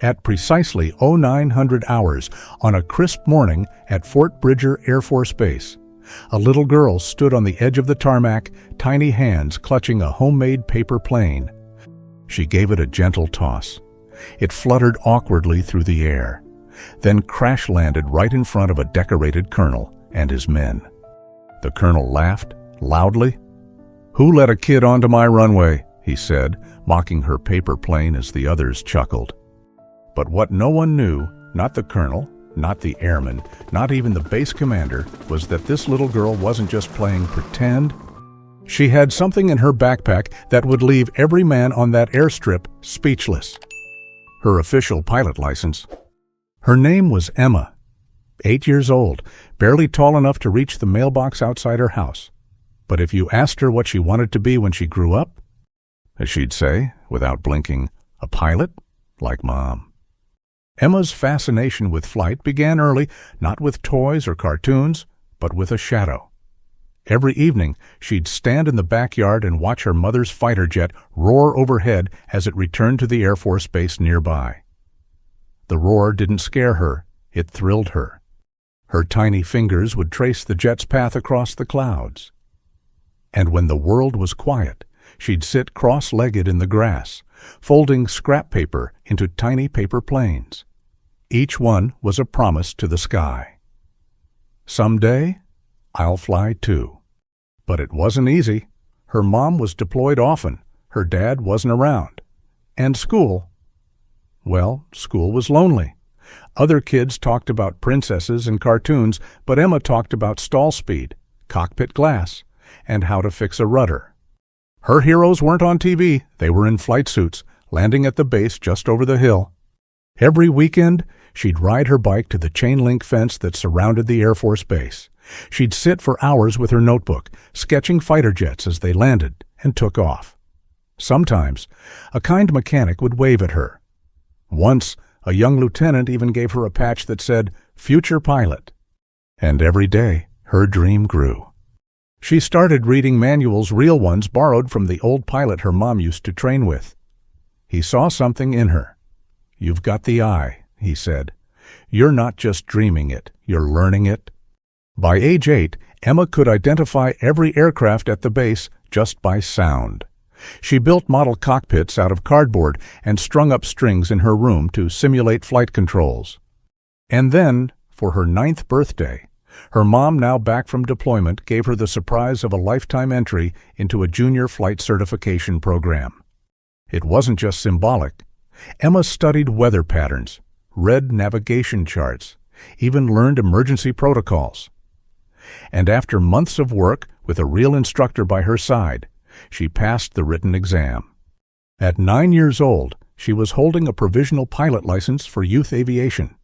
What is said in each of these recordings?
At precisely 0900 hours on a crisp morning at Fort Bridger Air Force Base, a little girl stood on the edge of the tarmac, tiny hands clutching a homemade paper plane. She gave it a gentle toss. It fluttered awkwardly through the air, then crash-landed right in front of a decorated colonel and his men. The colonel laughed loudly. "Who let a kid onto my runway?" he said, mocking her paper plane as the others chuckled. But what no one knew, not the colonel, not the airman, not even the base commander, was that this little girl wasn't just playing pretend. She had something in her backpack that would leave every man on that airstrip speechless. Her official pilot license. Her name was Emma, 8 years old, barely tall enough to reach the mailbox outside her house. But if you asked her what she wanted to be when she grew up, she'd say, without blinking, a pilot, like Mom. Emma's fascination with flight began early, not with toys or cartoons, but with a shadow. Every evening, she'd stand in the backyard and watch her mother's fighter jet roar overhead as it returned to the Air Force Base nearby. The roar didn't scare her, it thrilled her. Her tiny fingers would trace the jet's path across the clouds. And when the world was quiet, she'd sit cross-legged in the grass, folding scrap paper into tiny paper planes. Each one was a promise to the sky. Someday, I'll fly too. But it wasn't easy. Her mom was deployed often, her dad wasn't around. And school? Well, school was lonely. Other kids talked about princesses and cartoons, but Emma talked about stall speed, cockpit glass, and how to fix a rudder. Her heroes weren't on TV, they were in flight suits, landing at the base just over the hill. Every weekend, she'd ride her bike to the chain-link fence that surrounded the Air Force Base. She'd sit for hours with her notebook, sketching fighter jets as they landed and took off. Sometimes, a kind mechanic would wave at her. Once, a young lieutenant even gave her a patch that said, "Future Pilot." And every day, her dream grew. She started reading manuals, real ones borrowed from the old pilot her mom used to train with. He saw something in her. "You've got the eye," he said. "You're not just dreaming it, you're learning it." By age 8, Emma could identify every aircraft at the base just by sound. She built model cockpits out of cardboard and strung up strings in her room to simulate flight controls. And then, for her 9th birthday, her mom, now back from deployment, gave her the surprise of a lifetime entry into a junior flight certification program. It wasn't just symbolic. Emma studied weather patterns, read navigation charts, even learned emergency protocols. And after months of work with a real instructor by her side, she passed the written exam. At 9 years old, she was holding a provisional pilot license for youth aviation.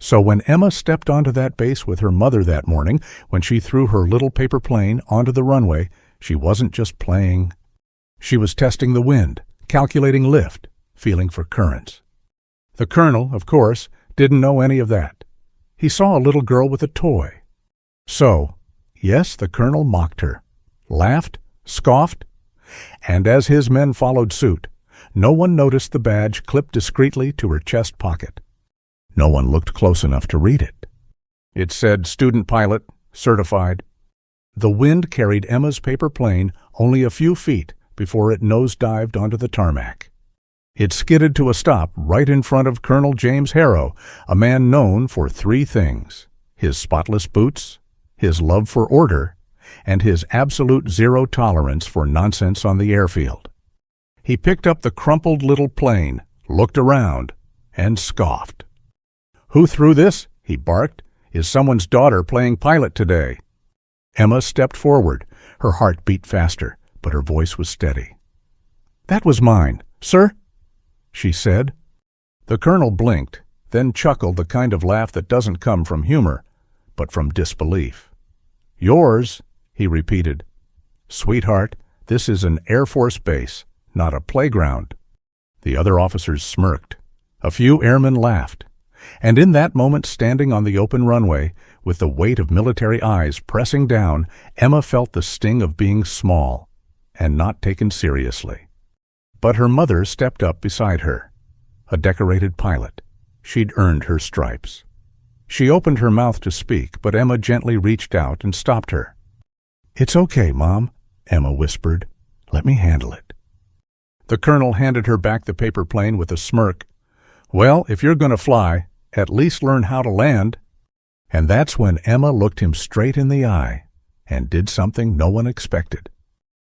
So when Emma stepped onto that base with her mother that morning, when she threw her little paper plane onto the runway, she wasn't just playing. She was testing the wind, calculating lift, feeling for currents. The colonel, of course, didn't know any of that. He saw a little girl with a toy. So, yes, the colonel mocked her, laughed, scoffed, and as his men followed suit, no one noticed the badge clipped discreetly to her chest pocket. No one looked close enough to read it. It said student pilot, certified. The wind carried Emma's paper plane only a few feet before it nosedived onto the tarmac. It skidded to a stop right in front of Colonel James Harrow, a man known for 3 things: his spotless boots, his love for order, and his absolute zero tolerance for nonsense on the airfield. He picked up the crumpled little plane, looked around, and scoffed. "Who threw this?" he barked. "Is someone's daughter playing pilot today?" Emma stepped forward. Her heart beat faster, but her voice was steady. "That was mine, sir," she said. The colonel blinked, then chuckled, the kind of laugh that doesn't come from humor, but from disbelief. "Yours," he repeated. "Sweetheart, this is an Air Force base, not a playground." The other officers smirked. A few airmen laughed. And in that moment, standing on the open runway, with the weight of military eyes pressing down, Emma felt the sting of being small and not taken seriously. But her mother stepped up beside her. a decorated pilot. She'd earned her stripes. She opened her mouth to speak, but Emma gently reached out and stopped her. "It's okay, Mom," Emma whispered. "Let me handle it." The colonel handed her back the paper plane with a smirk. "Well, if you're going to fly, at least learn how to land." And that's when Emma looked him straight in the eye and did something no one expected.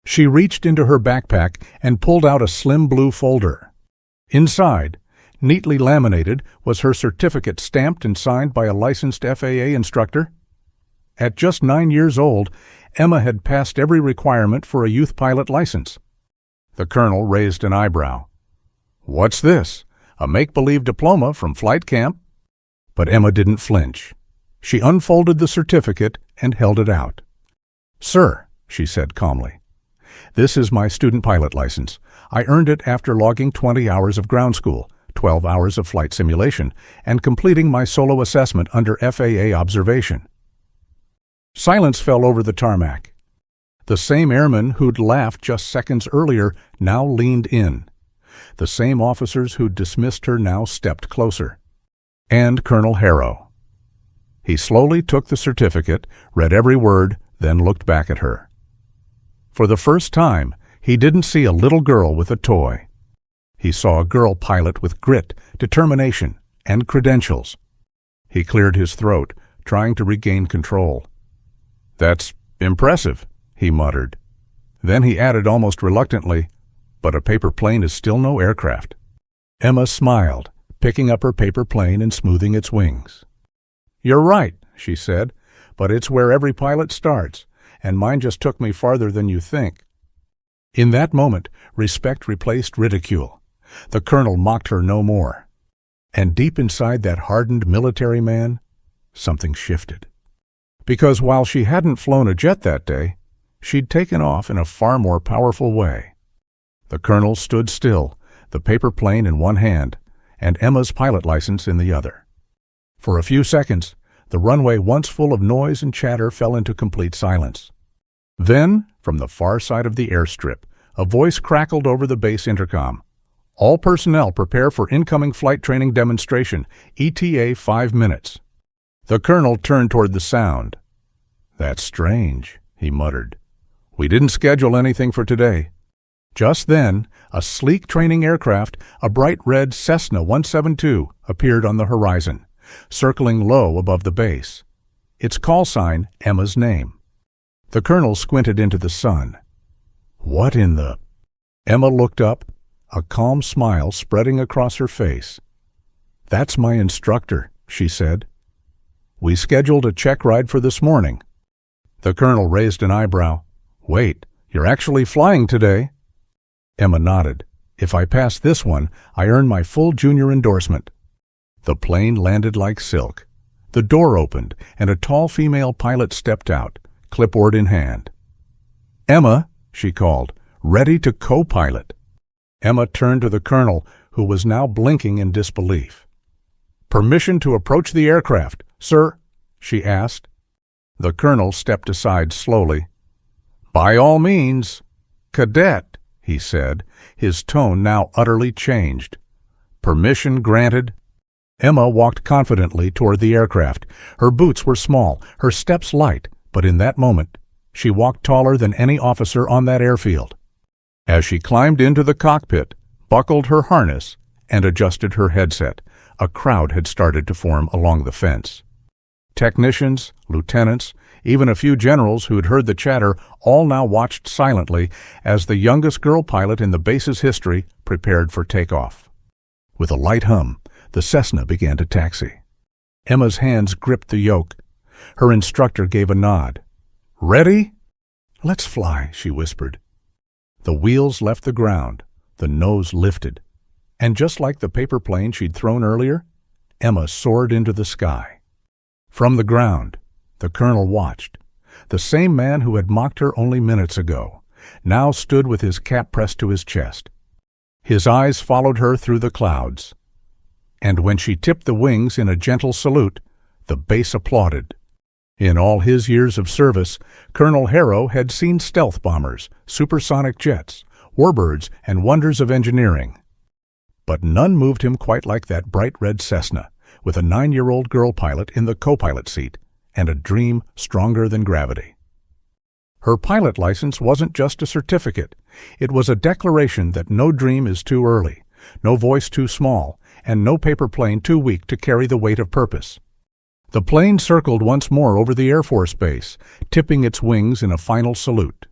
She reached into her backpack and pulled out a slim blue folder. Inside, neatly laminated, was her certificate stamped and signed by a licensed FAA instructor. At just 9 years old, Emma had passed every requirement for a youth pilot license. The colonel raised an eyebrow. "What's this? A make-believe diploma from flight camp?" But Emma didn't flinch. She unfolded the certificate and held it out. "Sir," she said calmly, "this is my student pilot license. I earned it after logging 20 hours of ground school, 12 hours of flight simulation, and completing my solo assessment under FAA observation." Silence fell over the tarmac. The same airmen who'd laughed just seconds earlier now leaned in. The same officers who'd dismissed her now stepped closer. And Colonel Harrow. He slowly took the certificate, read every word, then looked back at her. For the first time, he didn't see a little girl with a toy. He saw a girl pilot with grit, determination, and credentials. He cleared his throat, trying to regain control. "That's impressive," he muttered. Then he added almost reluctantly, "But a paper plane is still no aircraft." Emma smiled, picking up her paper plane and smoothing its wings. "You're right," she said, "but it's where every pilot starts, and mine just took me farther than you think." In that moment, respect replaced ridicule. The colonel mocked her no more. And deep inside that hardened military man, something shifted. Because while she hadn't flown a jet that day, she'd taken off in a far more powerful way. The colonel stood still, the paper plane in one hand, and Emma's pilot license in the other. For a few seconds, the runway once full of noise and chatter fell into complete silence. Then, from the far side of the airstrip, a voice crackled over the base intercom. "All personnel prepare for incoming flight training demonstration, ETA 5 minutes." The colonel turned toward the sound. "That's strange," he muttered. "We didn't schedule anything for today." Just then, a sleek training aircraft, a bright red Cessna 172, appeared on the horizon, circling low above the base. Its call sign, Emma's name. The colonel squinted into the sun. "What in the—" Emma looked up, a calm smile spreading across her face. "That's my instructor," she said. "We scheduled a check ride for this morning." The colonel raised an eyebrow. "Wait, you're actually flying today?" Emma nodded. "If I pass this one, I earn my full junior endorsement." The plane landed like silk. The door opened, and a tall female pilot stepped out, clipboard in hand. "Emma," she called, "ready to co-pilot." Emma turned to the colonel, who was now blinking in disbelief. "Permission to approach the aircraft, sir?" she asked. The colonel stepped aside slowly. "By all means." "Cadet," he said, his tone now utterly changed. "Permission granted." Emma walked confidently toward the aircraft. Her boots were small, her steps light, but in that moment, she walked taller than any officer on that airfield. As she climbed into the cockpit, buckled her harness, and adjusted her headset, a crowd had started to form along the fence. Technicians, lieutenants, even a few generals who had heard the chatter all now watched silently as the youngest girl pilot in the base's history prepared for takeoff. With a light hum, the Cessna began to taxi. Emma's hands gripped the yoke. Her instructor gave a nod. "Ready?" "Let's fly," she whispered. The wheels left the ground, the nose lifted, and just like the paper plane she'd thrown earlier, Emma soared into the sky. From the ground, the colonel watched. The same man who had mocked her only minutes ago now stood with his cap pressed to his chest. His eyes followed her through the clouds. And when she tipped the wings in a gentle salute, the base applauded. In all his years of service, Colonel Harrow had seen stealth bombers, supersonic jets, warbirds, and wonders of engineering. But none moved him quite like that bright red Cessna, with a 9-year-old girl pilot in the co-pilot seat, and a dream stronger than gravity. Her pilot license wasn't just a certificate. It was a declaration that no dream is too early, no voice too small, and no paper plane too weak to carry the weight of purpose. The plane circled once more over the Air Force Base, tipping its wings in a final salute.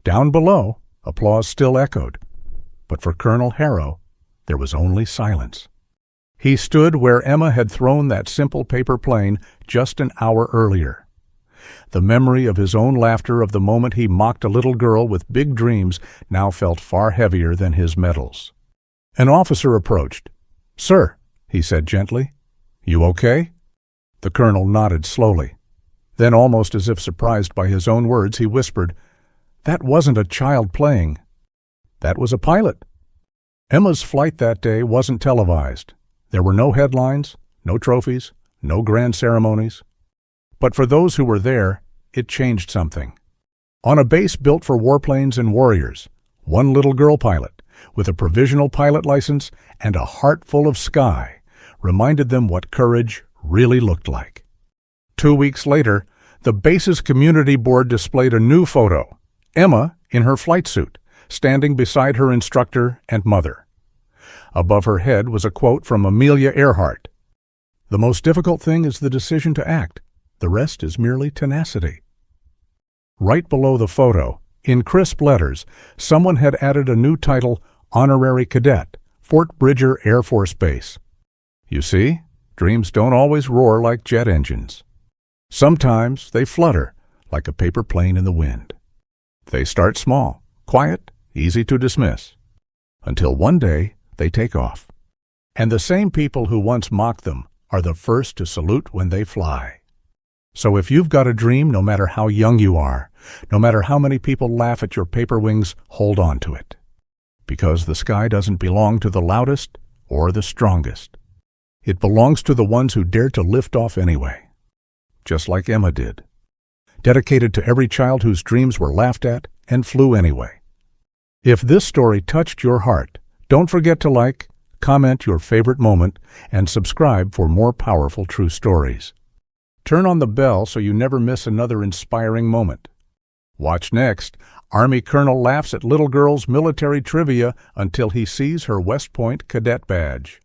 Down below, applause still echoed, but for Colonel Harrow, there was only silence. He stood where Emma had thrown that simple paper plane just an hour earlier. The memory of his own laughter of the moment he mocked a little girl with big dreams now felt far heavier than his medals. An officer approached. "Sir," he said gently, "you okay?" The colonel nodded slowly. Then, almost as if surprised by his own words, he whispered, "That wasn't a child playing. That was a pilot." Emma's flight that day wasn't televised. There were no headlines, no trophies, no grand ceremonies. But for those who were there, it changed something. On a base built for warplanes and warriors, one little girl pilot, with a provisional pilot license and a heart full of sky, reminded them what courage really looked like. 2 weeks later, the base's community board displayed a new photo, Emma in her flight suit, standing beside her instructor and mother. Above her head was a quote from Amelia Earhart. "The most difficult thing is the decision to act. The rest is merely tenacity." Right below the photo, in crisp letters, someone had added a new title, Honorary Cadet, Fort Bridger Air Force Base. You see, dreams don't always roar like jet engines. Sometimes they flutter like a paper plane in the wind. They start small, quiet, easy to dismiss, until one day they take off. And the same people who once mocked them are the first to salute when they fly. So if you've got a dream, no matter how young you are, no matter how many people laugh at your paper wings, hold on to it. Because the sky doesn't belong to the loudest or the strongest. It belongs to the ones who dare to lift off anyway. Just like Emma did. Dedicated to every child whose dreams were laughed at and flew anyway. If this story touched your heart, don't forget to like, comment your favorite moment, and subscribe for more powerful true stories. Turn on the bell so you never miss another inspiring moment. Watch next. Army Colonel laughs at little girl's military trivia until he sees her West Point cadet badge.